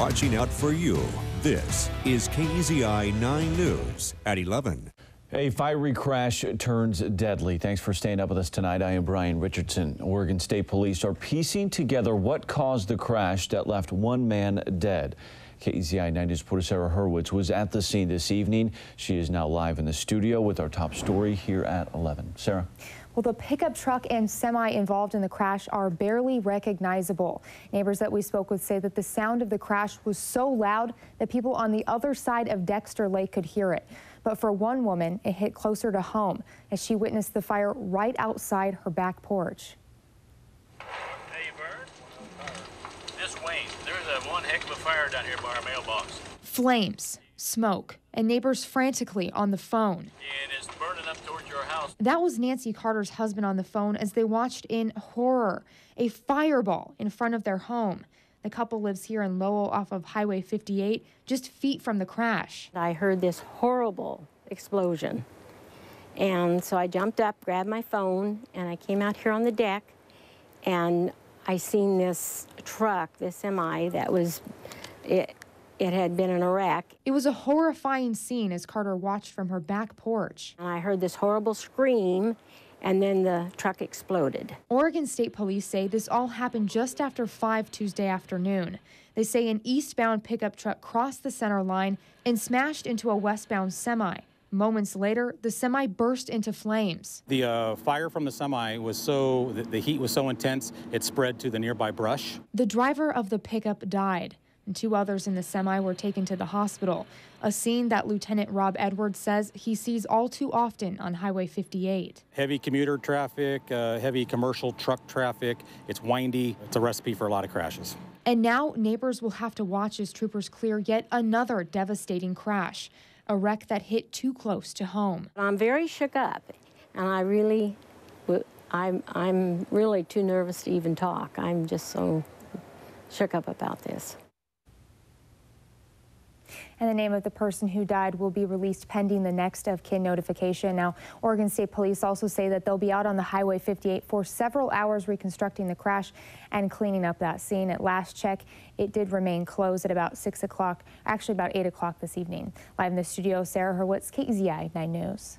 watching out for you. This is KEZI 9 News at 11. A fiery crash turns deadly. Thanks for staying up with us tonight. I am Brian Richardson. Oregon State Police are piecing together what caused the crash that left one man dead. KEZI 9 News reporter Sarah Hurwitz was at the scene this evening. She is now live in the studio with our top story here at 11. Sarah. Well, the pickup truck and semi involved in the crash are barely recognizable. Neighbors that we spoke with say that the sound of the crash was so loud that people on the other side of Dexter Lake could hear it. But for one woman, it hit closer to home as she witnessed the fire right outside her back porch. Hey, Bird. This Wayne, there's one heck of a fire down here by our mailbox. Flames, smoke, and neighbors frantically on the phone. And it's burning up towards your house. That was Nancy Carter's husband on the phone as they watched in horror a fireball in front of their home. The couple lives here in Lowell off of Highway 58, just feet from the crash. I heard this horrible explosion. And so I jumped up, grabbed my phone, and I came out here on the deck, and I seen this truck, this semi, that was, it had been in a wreck. It was a horrifying scene as Carter watched from her back porch. And I heard this horrible scream, and then the truck exploded. Oregon State Police say this all happened just after 5 Tuesday afternoon. They say an eastbound pickup truck crossed the center line and smashed into a westbound semi. Moments later, the semi burst into flames. The fire from the semi was the heat was so intense, it spread to the nearby brush. The driver of the pickup died, and 2 others in the semi were taken to the hospital, a scene that Lieutenant Rob Edwards says he sees all too often on Highway 58. Heavy commuter traffic, heavy commercial truck traffic. It's windy. It's a recipe for a lot of crashes. And now neighbors will have to watch as troopers clear yet another devastating crash, a wreck that hit too close to home. I'm very shook up, and I'm really too nervous to even talk. I'm just so shook up about this. And the name of the person who died will be released pending the next of kin notification. Now, Oregon State Police also say that they'll be out on the Highway 58 for several hours reconstructing the crash and cleaning up that scene. At last check, it did remain closed at about 6 o'clock, actually about 8 o'clock this evening. Live in the studio, Sarah Hurwitz, KEZI 9 News.